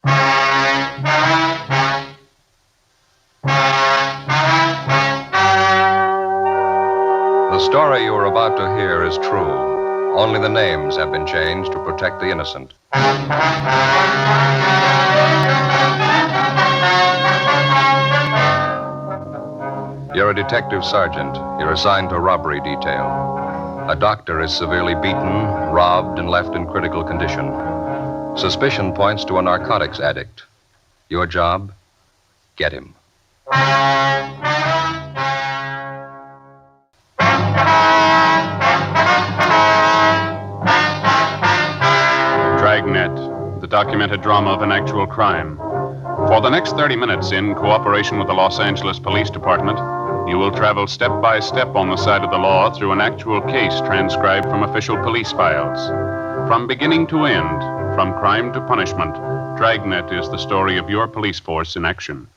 The story you are about to hear is true. Only the names have been changed to protect the innocent. You're a detective sergeant. You're assigned to robbery detail. A doctor is severely beaten, robbed, and left in critical condition. Suspicion points to a narcotics addict. Your job? Get him. Dragnet, the documented drama of an actual crime. For the next 30 minutes, in cooperation with the Los Angeles Police Department, you will travel step by step on the side of the law through an actual case transcribed from official police files. From beginning to end, from crime to punishment, Dragnet is the story of your police force in action.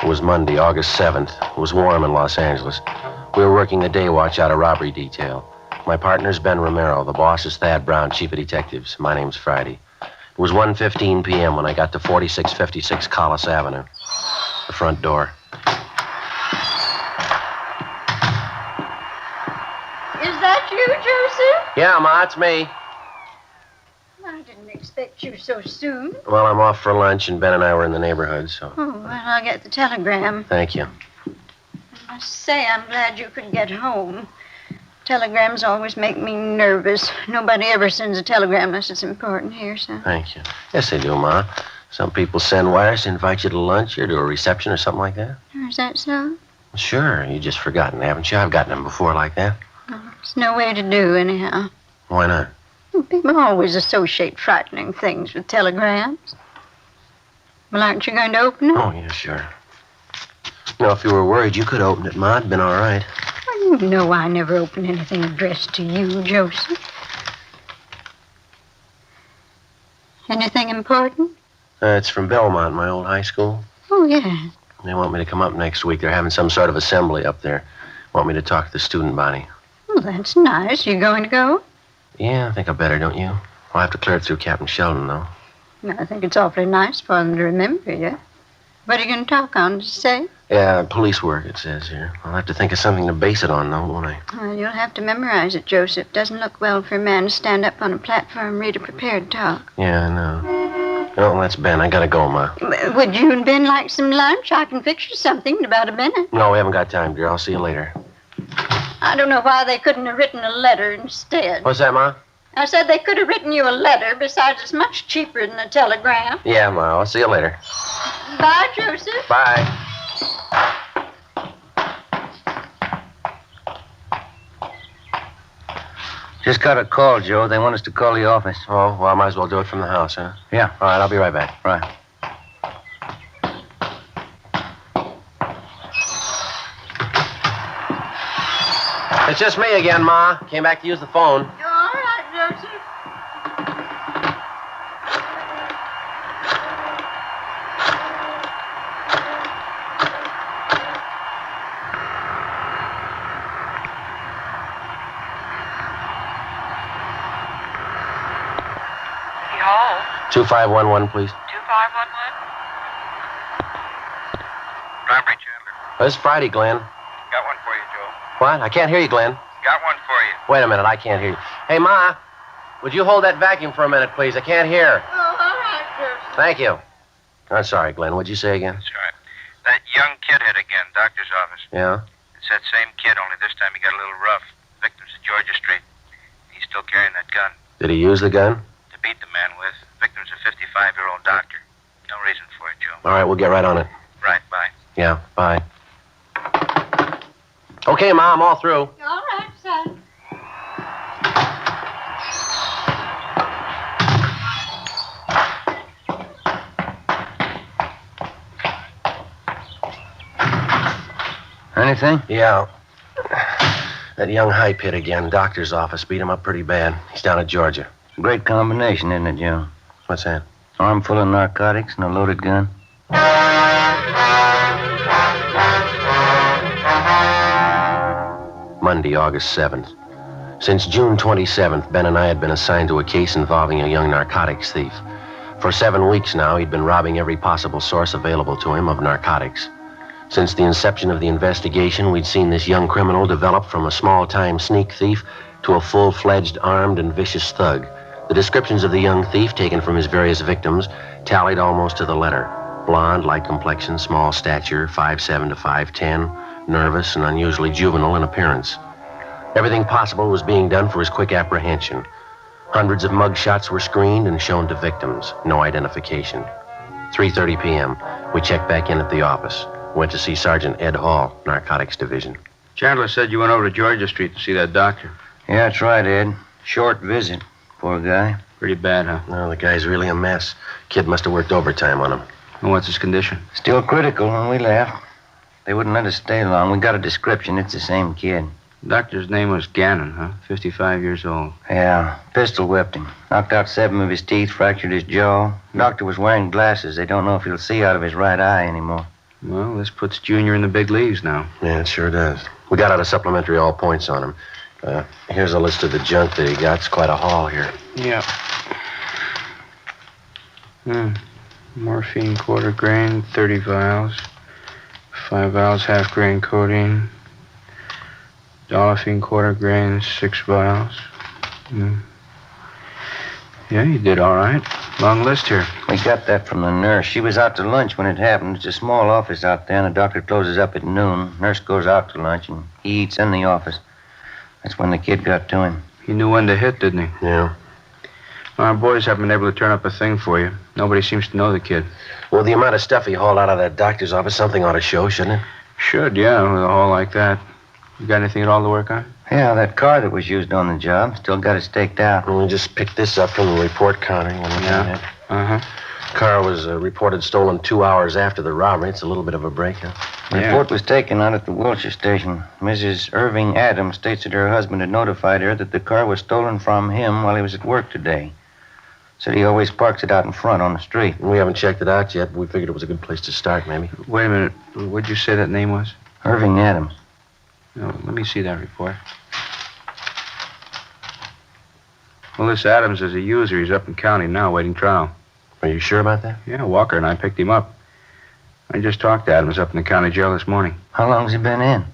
It was Monday, August 7th. It was warm in Los Angeles. We were working the day watch out of robbery detail. My partner's Ben Romero. The boss is Thad Brown, chief of detectives. My name's Friday. It was 1:15 p.m. when I got to 4656 Collis Avenue. The front door. Is that you, Joseph? Yeah, Ma, it's me. I didn't expect you so soon. Well, I'm off for lunch, and Ben and I were in the neighborhood, so... Oh, well, I'll get the telegram. Thank you. I must say, I'm glad you could get home. Telegrams always make me nervous. Nobody ever sends a telegram unless it's important here, so... Thank you. Yes, they do, Ma. Some people send wires to invite you to lunch or to a reception or something like that. Is that so? Sure. You just forgotten, haven't you? I've gotten them before like that. Oh, there's no way to do, anyhow. Why not? People always associate frightening things with telegrams. Well, aren't you going to open it? Oh, yeah, sure. You know, if you were worried you could open it, Ma, it'd been all right. Well, you know I never open anything addressed to you, Joseph. Anything important? It's from Belmont, my old high school. Oh, yeah. They want me to come up next week. They're having some sort of assembly up there. Want me to talk to the student body. Well, that's nice. You going to go? Yeah, I think I better, don't you? I'll have to clear it through Captain Sheldon, though. Well, I think it's awfully nice for them to remember you. What are you going to talk on, did you say? Yeah, police work, it says here. I'll have to think of something to base it on, though, won't I? Well, you'll have to memorize it, Joseph. Doesn't look well for a man to stand up on a platform and read a prepared talk. Yeah, I know. Oh, that's Ben. I gotta go, Ma. Would you and Ben like some lunch? I can fix you something in about a minute. No, we haven't got time, dear. I'll see you later. I don't know why they couldn't have written a letter instead. What's that, Ma? I said they could have written you a letter. Besides, it's much cheaper than a telegram. Yeah, Ma. I'll see you later. Bye, Joseph. Bye. Just got a call, Joe. They want us to call the office. Oh, well, I might as well do it from the house, huh? Yeah. All right, I'll be right back. Right. It's just me again, Ma. Came back to use the phone. You're all right, Joseph. City Hall. 2511, please. 2511. Robbery, Chandler. This is Friday, Glenn. Got one for you, Joe. What? I can't hear you, Glenn. Got one for you. Wait a minute. I can't hear you. Hey, Ma, would you hold that vacuum for a minute, please? I can't hear. Oh, all right, Joseph. Thank you. I'm sorry, Glenn. What'd you say again? That's right. That young kid hit again, doctor's office. Yeah? It's that same kid, only this time he got a little rough. Victim's at Georgia Street. He's still carrying that gun Did he use the gun? to beat the man with. Victim's a 55-year-old doctor. No reason for it, Joe. All right, we'll get right on it. Right, bye. Yeah, bye. Okay, Ma, I'm all through. All right, son. Anything? Yeah. That young hype hit again. Doctor's office beat him up pretty bad. He's down at Georgia. Great combination, isn't it, Joe? What's that? Arm full of narcotics and a loaded gun. Monday, August 7th. Since June 27th, Ben and I had been assigned to a case involving a young narcotics thief. For 7 weeks now, he'd been robbing every possible source available to him of narcotics. Since the inception of the investigation, we'd seen this young criminal develop from a small-time sneak thief to a full-fledged armed and vicious thug. The descriptions of the young thief taken from his various victims tallied almost to the letter. Blonde, light complexion, small stature, 5'7" to 5'10", nervous and unusually juvenile in appearance. Everything possible was being done for his quick apprehension. Hundreds of mug shots were screened and shown to victims. No identification. 3:30 p.m. We checked back in at the office. Went to see Sergeant Ed Hall, Narcotics Division. Chandler said you went over to Georgia Street to see that doctor. Yeah, that's right, Ed. Short visit. Poor guy. Pretty bad, huh? No, the guy's really a mess. Kid must have worked overtime on him. And what's his condition? Still critical when we left. They wouldn't let us stay long. We got a description. It's the same kid. The doctor's name was Gannon, huh? 55 years old. Yeah, pistol whipped him. Knocked out 7 of his teeth, fractured his jaw. The doctor was wearing glasses. They don't know if he'll see out of his right eye anymore. Well, this puts Junior in the big leagues now. Yeah, it sure does. We got out a supplementary all points on him. Here's a list of the junk that he got. It's quite a haul here. Yeah. Morphine quarter grain, 30 vials. 5 vials half grain codeine. Dolphine quarter grain, 6 vials. Yeah, you did all right. Long list here. We got that from the nurse. She was out to lunch when it happened. It's a small office out there, and the doctor closes up at noon. Nurse goes out to lunch, and he eats in the office. That's when the kid got to him. He knew when to hit, didn't he? Yeah. Our boys haven't been able to turn up a thing for you. Nobody seems to know the kid. Well, the amount of stuff he hauled out of that doctor's office, something ought to show, shouldn't it? Should, yeah, with a haul like that. You got anything at all to work on? Yeah, that car that was used on the job. Still got it staked out. Well, we just picked this up from the report counter. Yeah. Uh-huh. Car was reported stolen 2 hours after the robbery. It's a little bit of a break, huh? The report was taken out at the Wilshire station. Mrs. Irving Adams states that her husband had notified her that the car was stolen from him while he was at work today. Said he always parks it out in front on the street. We haven't checked it out yet. We figured it was a good place to start, maybe. Wait a minute. What'd you say that name was? Irving Adams. No, let me see that report. Well, this Adams is a user. He's up in county now, waiting trial. Are you sure about that? Yeah, Walker and I picked him up. I just talked to Adams up in the county jail this morning. How long's he been in?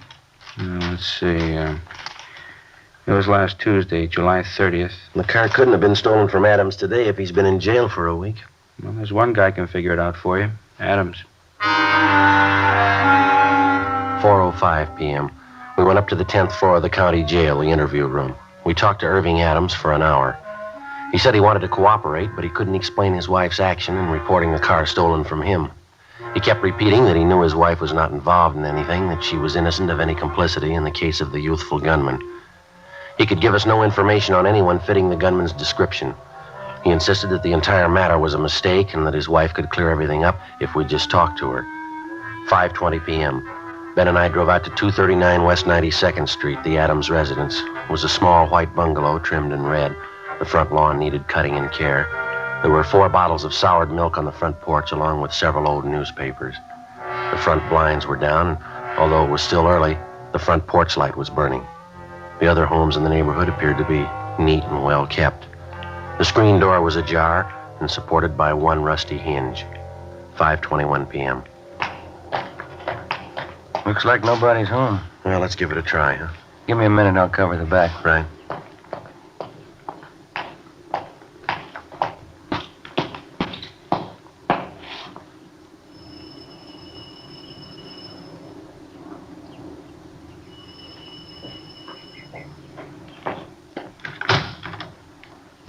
Let's see. It was last Tuesday, July 30th. The car couldn't have been stolen from Adams today if he's been in jail for a week. Well, there's one guy can figure it out for you. Adams. 4:05 p.m. We went up to the 10th floor of the county jail, the interview room. We talked to Irving Adams for an hour. He said he wanted to cooperate, but he couldn't explain his wife's action in reporting the car stolen from him. He kept repeating that he knew his wife was not involved in anything, that she was innocent of any complicity in the case of the youthful gunman. He could give us no information on anyone fitting the gunman's description. He insisted that the entire matter was a mistake and that his wife could clear everything up if we just talked to her. 5:20 p.m. Ben and I drove out to 239 West 92nd Street, the Adams residence. It was a small white bungalow trimmed in red. The front lawn needed cutting and care. There were 4 bottles of soured milk on the front porch, along with several old newspapers. The front blinds were down, and although it was still early, the front porch light was burning. The other homes in the neighborhood appeared to be neat and well kept. The screen door was ajar and supported by one rusty hinge. 5:21 p.m. Looks like nobody's home. Well, let's give it a try, huh? Give me a minute, I'll cover the back. Right.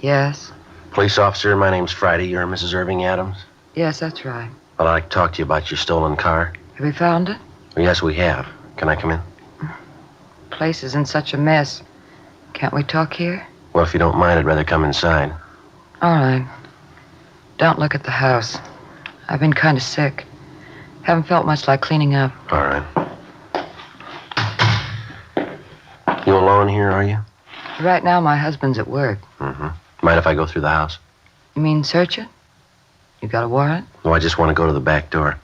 Yes? Police officer, my name's Friday. You're Mrs. Irving Adams? Yes, that's right. Well, I'd like to talk to you about your stolen car. Have you found it? Well, yes, we have. Can I come in? Place is in such a mess. Can't we talk here? Well, if you don't mind, I'd rather come inside. All right. Don't look at the house. I've been kind of sick. Haven't felt much like cleaning up. All right. You alone here, are you? Right now, my husband's at work. Mm-hmm. Mind if I go through the house? You mean search it? You got a warrant? Well, I just want to go to the back door.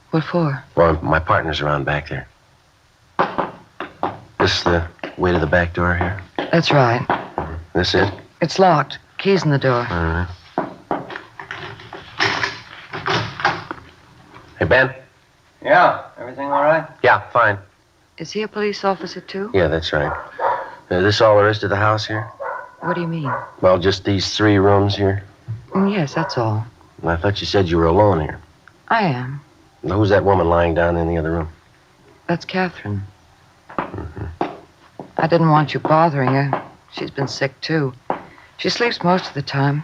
What for? Well, my partner's around back there. This the way to the back door here? That's right. This it? It's locked. Key's in the door. All right. Hey, Ben? Yeah, everything all right? Yeah, fine. Is he a police officer, too? Yeah, that's right. This all there is to the house here? What do you mean? Well, just these 3 rooms here. Yes, that's all. I thought you said you were alone here. I am. Now, who's that woman lying down in the other room? That's Catherine. I didn't want you bothering her. She's been sick, too. She sleeps most of the time.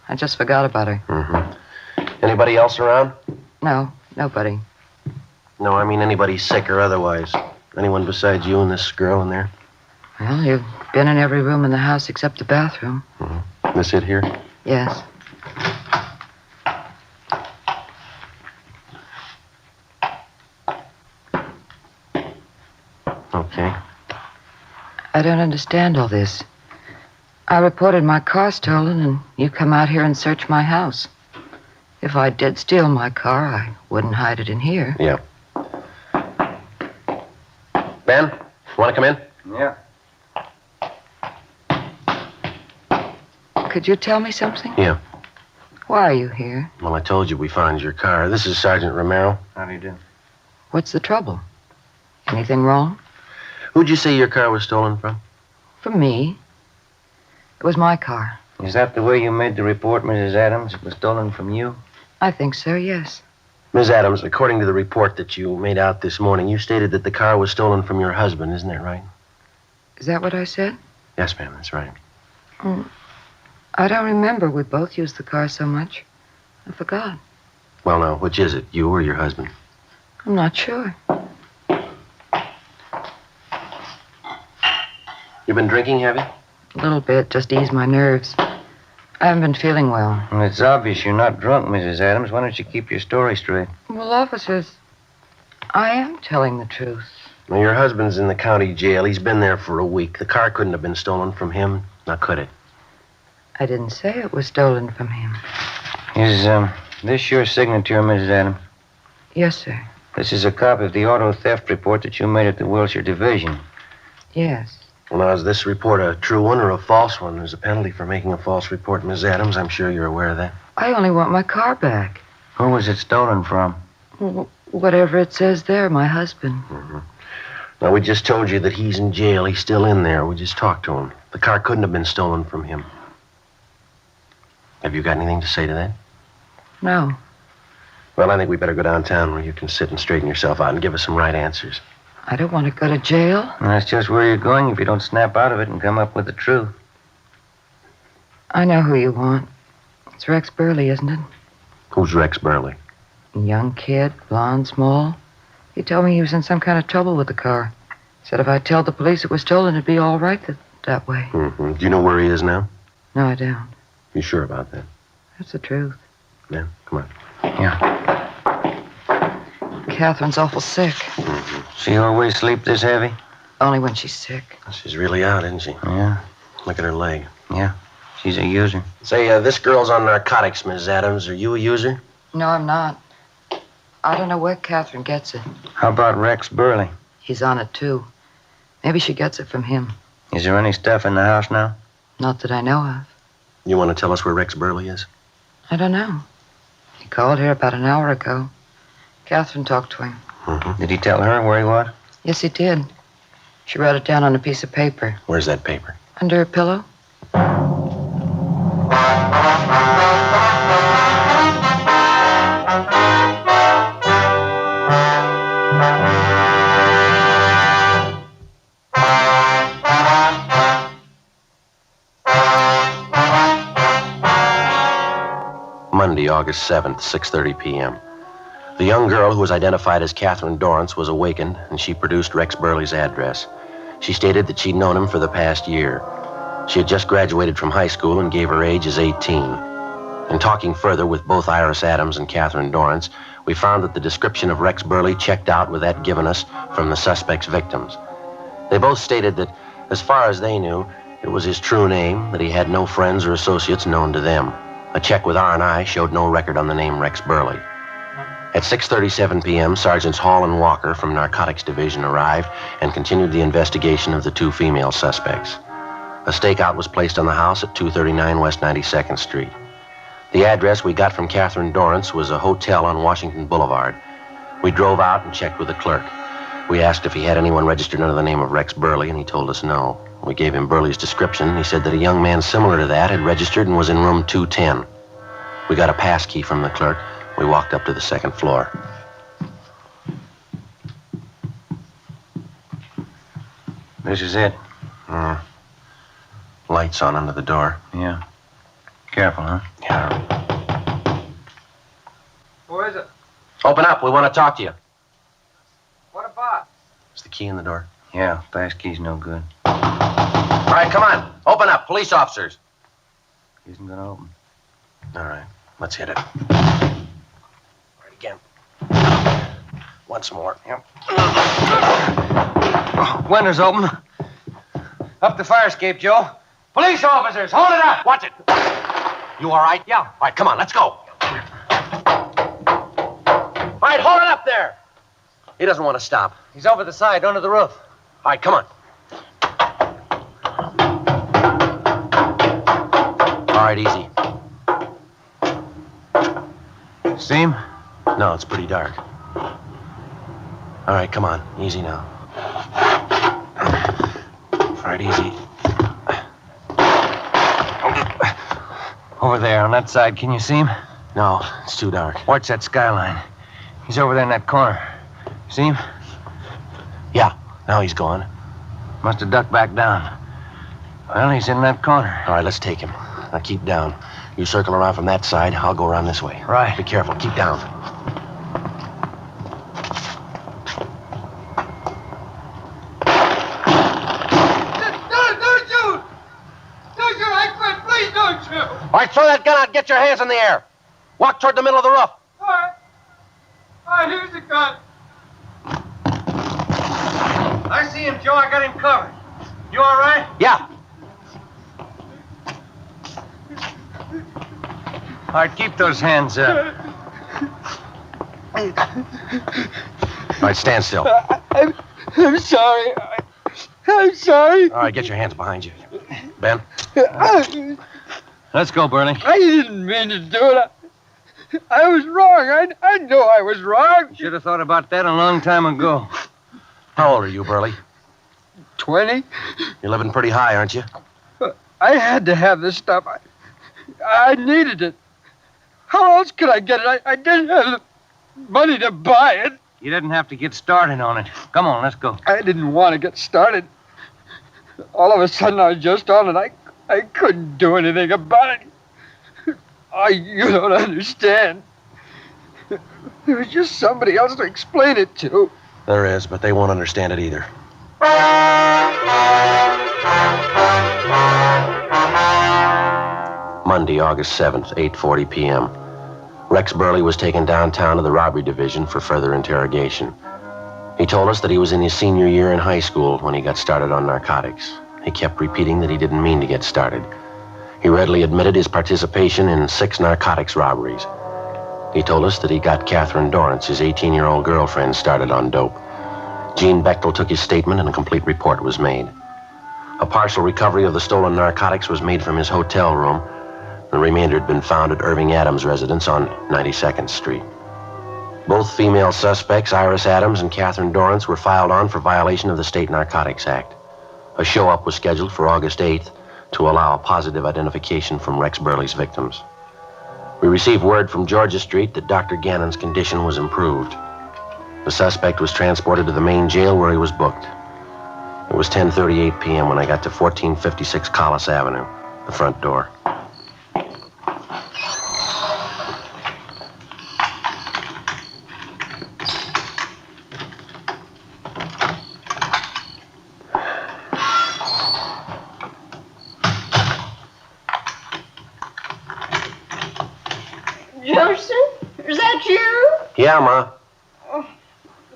I just forgot about her. Anybody else around? No, nobody. No, I mean anybody sick or otherwise. Anyone besides you and this girl in there? Well, you've been in every room in the house except the bathroom. This it here? Yes. Okay. I don't understand all this. I reported my car stolen, and you come out here and search my house. If I did steal my car, I wouldn't hide it in here. Yeah. Ben, want to come in? Yeah. Could you tell me something? Yeah. Why are you here? Well, I told you we found your car. This is Sergeant Romero. How do you do? What's the trouble? Anything wrong? Who'd you say your car was stolen from? From me. It was my car. Is that the way you made the report, Mrs. Adams? It was stolen from you? I think so, yes. Ms. Adams, according to the report that you made out this morning, you stated that the car was stolen from your husband. Isn't that right? Is that what I said? Yes, ma'am, that's right. I don't remember. We both used the car so much. I forgot. Well, now, which is it, you or your husband? I'm not sure. You been drinking, have you? A little bit, just to ease my nerves. I haven't been feeling well. Well, it's obvious you're not drunk, Mrs. Adams. Why don't you keep your story straight? Well, officers, I am telling the truth. Now, your husband's in the county jail. He's been there for a week. The car couldn't have been stolen from him. Now, could it? I didn't say it was stolen from him. Is this your signature, Mrs. Adams? Yes, sir. This is a copy of the auto theft report that you made at the Wilshire Division. Yes. Well, now, is this report a true one or a false one? There's a penalty for making a false report, Ms. Adams. I'm sure you're aware of that. I only want my car back. Who was it stolen from? Whatever it says there, my husband. Now, we just told you that he's in jail. He's still in there. We just talked to him. The car couldn't have been stolen from him. Have you got anything to say to that? No. Well, I think we better go downtown where you can sit and straighten yourself out and give us some right answers. I don't want to go to jail. And that's just where you're going if you don't snap out of it and come up with the truth. I know who you want. It's Rex Burley, isn't it? Who's Rex Burley? A young kid, blonde, small. He told me he was in some kind of trouble with the car. Said if I tell the police it was stolen, it'd be all right that way. Do you know where he is now? No, I don't. You sure about that? That's the truth. Yeah, come on. Yeah. Catherine's awful sick. She always sleep this heavy? Only when she's sick. She's really out, isn't she? Yeah. Look at her leg. Yeah. She's a user. Say, this girl's on narcotics, Ms. Adams. Are you a user? No, I'm not. I don't know where Catherine gets it. How about Rex Burley? He's on it, too. Maybe she gets it from him. Is there any stuff in the house now? Not that I know of. You want to tell us where Rex Burley is? I don't know. He called here about an hour ago. Catherine talked to him. Did he tell her where he was? Yes, he did. She wrote it down on a piece of paper. Where's that paper? Under her pillow. Monday, August 7th, 6:30 p.m. The young girl who was identified as Catherine Dorrance was awakened, and she produced Rex Burley's address. She stated that she'd known him for the past year. She had just graduated from high school and gave her age as 18. In talking further with both Iris Adams and Catherine Dorrance, we found that the description of Rex Burley checked out with that given us from the suspect's victims. They both stated that, as far as they knew, it was his true name, that he had no friends or associates known to them. A check with R&I showed no record on the name Rex Burley. At 6:37 p.m., Sergeants Hall and Walker from Narcotics Division arrived and continued the investigation of the two female suspects. A stakeout was placed on the house at 239 West 92nd Street. The address we got from Catherine Dorrance was a hotel on Washington Boulevard. We drove out and checked with the clerk. We asked if he had anyone registered under the name of Rex Burley, and he told us no. We gave him Burley's description, and he said that a young man similar to that had registered and was in room 210. We got a pass key from the clerk. We walked up to the second floor. This is it. Lights on under the door. Yeah. Careful, huh? Yeah. Who is it? Open up. We want to talk to you. What about? Is the key in the door? Yeah, pass key's no good. All right, come on. Open up. Police officers. Isn't gonna open. All right. Let's hit it. All right, again. Once more. Yep. Windows open. Up the fire escape, Joe. Police officers, hold it up. Watch it. You all right? Yeah. All right, come on. Let's go. All right, hold it up there. He doesn't want to stop. He's over the side, under the roof. All right, come on. All right, easy. See him? No, it's pretty dark. All right, come on. Easy now. All right, easy. Over there on that side. Can you see him? No, it's too dark. Watch that skyline. He's over there in that corner. See him? Yeah, now he's gone. Must have ducked back down. Well, he's in that corner. All right, let's take him. Now keep down. You circle around from that side. I'll go around this way. Right. Be careful. Keep down. Don't shoot! Don't shoot! I quit! Please don't shoot! All right, throw that gun out. Get your hands in the air. Walk toward the middle of the roof. All right. All right, here's the gun. I see him, Joe. I got him covered. You all right? Yeah. All right, keep those hands up. All right, stand still. I'm sorry. I'm sorry. All right, get your hands behind you. Ben? Let's go, Burley. I didn't mean to do it. I was wrong. I know I was wrong. Should have thought about that a long time ago. How old are you, Burley? 20? You're living pretty high, aren't you? I had to have this stuff. I needed it. How else could I get it? I didn't have the money to buy it. You didn't have to get started on it. Come on, let's go. I didn't want to get started. All of a sudden, I was just on it. I couldn't do anything about it. You don't understand. There was just somebody else to explain it to. There is, but they won't understand it either. Monday, August 7th, 8:40 p.m. Rex Burley was taken downtown to the robbery division for further interrogation. He told us that he was in his senior year in high school when he got started on narcotics. He kept repeating that he didn't mean to get started. He readily admitted his participation in 6 narcotics robberies. He told us that he got Catherine Dorrance, his 18-year-old girlfriend, started on dope. Gene Bechtel took his statement and a complete report was made. A partial recovery of the stolen narcotics was made from his hotel room. The remainder had been found at Irving Adams' residence on 92nd Street. Both female suspects, Iris Adams and Catherine Dorrance, were filed on for violation of the State Narcotics Act. A show-up was scheduled for August 8th to allow a positive identification from Rex Burley's victims. We received word from Georgia Street that Dr. Gannon's condition was improved. The suspect was transported to the main jail where he was booked. It was 10:38 p.m. when I got to 1456 Collis Avenue, the front door. Joseph, is that you? Yeah, Ma.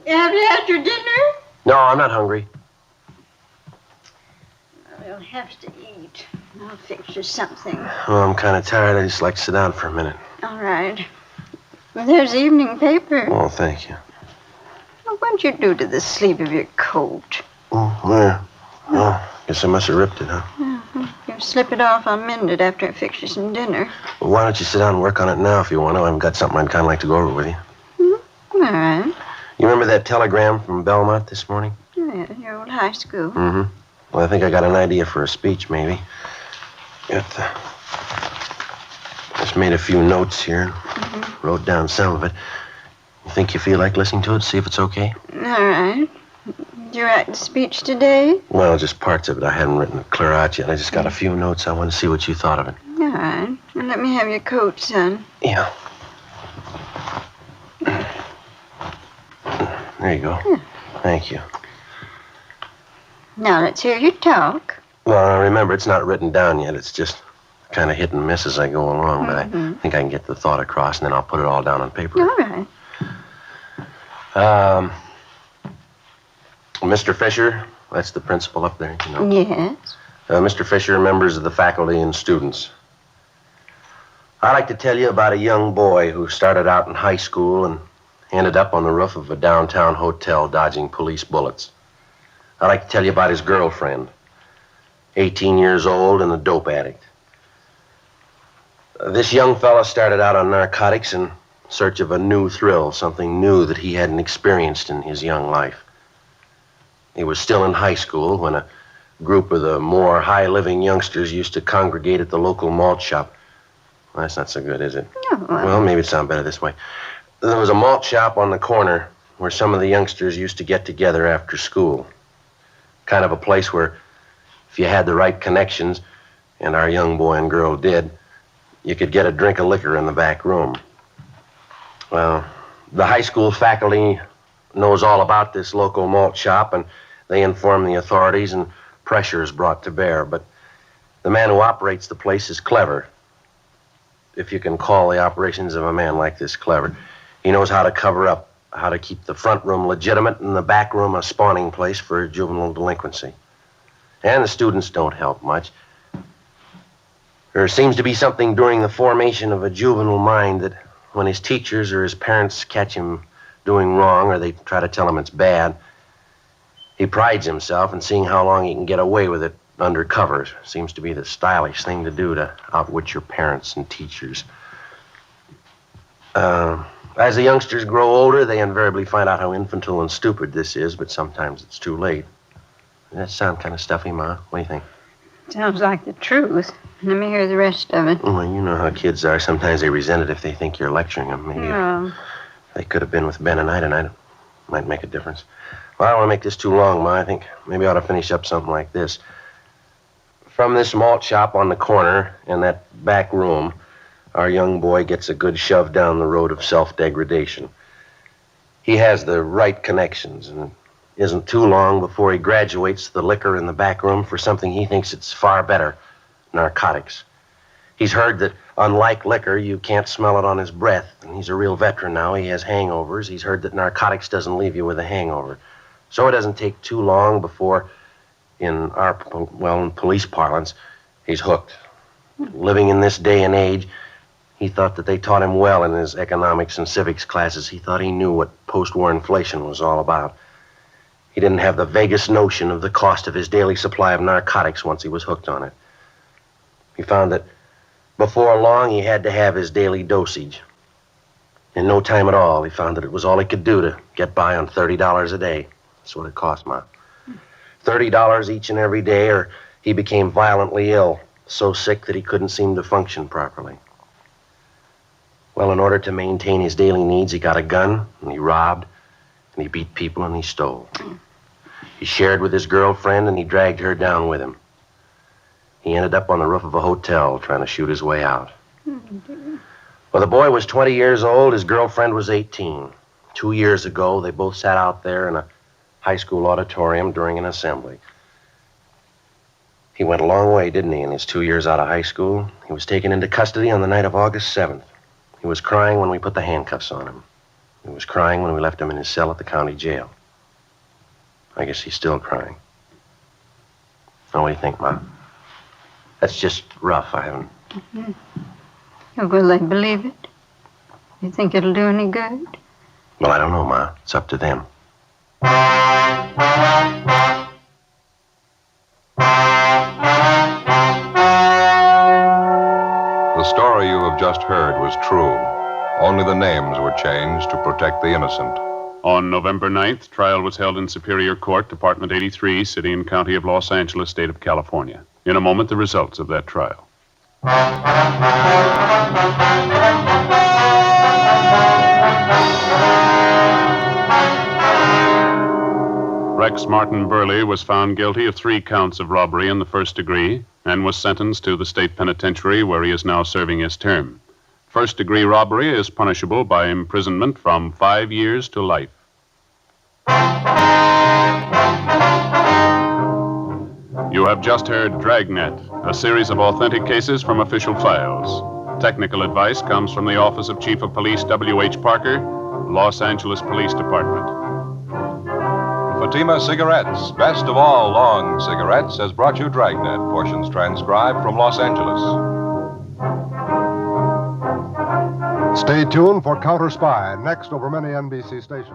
Have you had your dinner? No, I'm not hungry. We'll have to eat. I'll fix you something. Oh, I'm kind of tired. I just like to sit down for a minute. All right. There's the evening paper. Oh, thank you. Well, what'd you do to the sleeve of your coat? Oh, where? Oh, guess I must have ripped it, huh? You slip it off, I'll mend it after I fix you some dinner. Well, why don't you sit down and work on it now if you want to? I've got something I'd kind of like to go over with you. All right. You remember that telegram from Belmont this morning? Yeah, your old high school. Mm-hmm. Well, I think I got an idea for a speech, maybe. Just made a few notes here. Wrote down some of it. You think you feel like listening to it? See if it's okay? All right. Did you write the speech today? Well, just parts of it. I hadn't written it clear out yet. I just got a few notes. I want to see what you thought of it. All right. Well, let me have your coat, son. Yeah. There you go. Thank you. Now let's hear you talk. Well, remember, it's not written down yet. It's just kind of hit and miss as I go along. But I think I can get the thought across, and then I'll put it all down on paper. All right. Mr. Fisher, that's the principal up there, you know. Yes. Mr. Fisher, members of the faculty and students. I'd like to tell you about a young boy who started out in high school and ended up on the roof of a downtown hotel dodging police bullets. I'd like to tell you about his girlfriend, 18 years old and a dope addict. This young fella started out on narcotics in search of a new thrill, something new that he hadn't experienced in his young life. He was still in high school when a group of the more high-living youngsters used to congregate at the local malt shop. Well, that's not so good, is it? No. Well, maybe it sounds better this way. There was a malt shop on the corner where some of the youngsters used to get together after school. Kind of a place where, if you had the right connections, and our young boy and girl did, you could get a drink of liquor in the back room. Well, the high school faculty knows all about this local malt shop, and they inform the authorities, and pressure is brought to bear. But the man who operates the place is clever, if you can call the operations of a man like this clever. He knows how to cover up, how to keep the front room legitimate and the back room a spawning place for juvenile delinquency. And the students don't help much. There seems to be something during the formation of a juvenile mind that when his teachers or his parents catch him doing wrong or they try to tell him it's bad, he prides himself in seeing how long he can get away with it undercover. Seems to be the stylish thing to do, to outwit your parents and teachers. As the youngsters grow older, they invariably find out how infantile and stupid this is, but sometimes it's too late. Does that sound kind of stuffy, Ma? What do you think? Sounds like the truth. Let me hear the rest of it. Well, you know how kids are. Sometimes they resent it if they think you're lecturing them. Maybe if they could have been with Ben and I tonight, it might make a difference. Well, I don't want to make this too long, Ma. I think maybe I ought to finish up something like this. From this malt shop on the corner in that back room, our young boy gets a good shove down the road of self-degradation. He has the right connections, and it isn't too long before he graduates the liquor in the back room for something he thinks it's far better, narcotics. He's heard that, unlike liquor, you can't smell it on his breath, and he's a real veteran now. He has hangovers. He's heard that narcotics doesn't leave you with a hangover. So it doesn't take too long before, in police parlance, he's hooked. Living in this day and age, he thought that they taught him well in his economics and civics classes. He thought he knew what post-war inflation was all about. He didn't have the vaguest notion of the cost of his daily supply of narcotics once he was hooked on it. He found that before long he had to have his daily dosage. In no time at all, he found that it was all he could do to get by on $30 a day. That's what it cost, Ma. $30 each and every day, or he became violently ill, so sick that he couldn't seem to function properly. Well, in order to maintain his daily needs, he got a gun, and he robbed, and he beat people, and he stole. He shared with his girlfriend, and he dragged her down with him. He ended up on the roof of a hotel trying to shoot his way out. Well, the boy was 20 years old. His girlfriend was 18. 2 years ago, they both sat out there in a high school auditorium during an assembly. He went a long way, didn't he, in his 2 years out of high school? He was taken into custody on the night of August 7th. He was crying when we put the handcuffs on him. He was crying when we left him in his cell at the county jail. I guess he's still crying. Now, what do you think, Ma? That's just rough. I haven't... Will they believe it? You think it'll do any good? Well, I don't know, Ma. It's up to them. The story you have just heard was true. Only the names were changed to protect the innocent. On November 9th, trial was held in Superior Court, Department 83, City and County of Los Angeles, State of California. In a moment, the results of that trial. Rex Martin Burley was found guilty of 3 counts of robbery in the first degree and was sentenced to the state penitentiary where he is now serving his term. First-degree robbery is punishable by imprisonment from 5 years to life. You have just heard Dragnet, a series of authentic cases from official files. Technical advice comes from the Office of Chief of Police W.H. Parker, Los Angeles Police Department. Fatima Cigarettes, best of all long cigarettes, has brought you Dragnet, portions transcribed from Los Angeles. Stay tuned for Counter Spy, next over many NBC stations.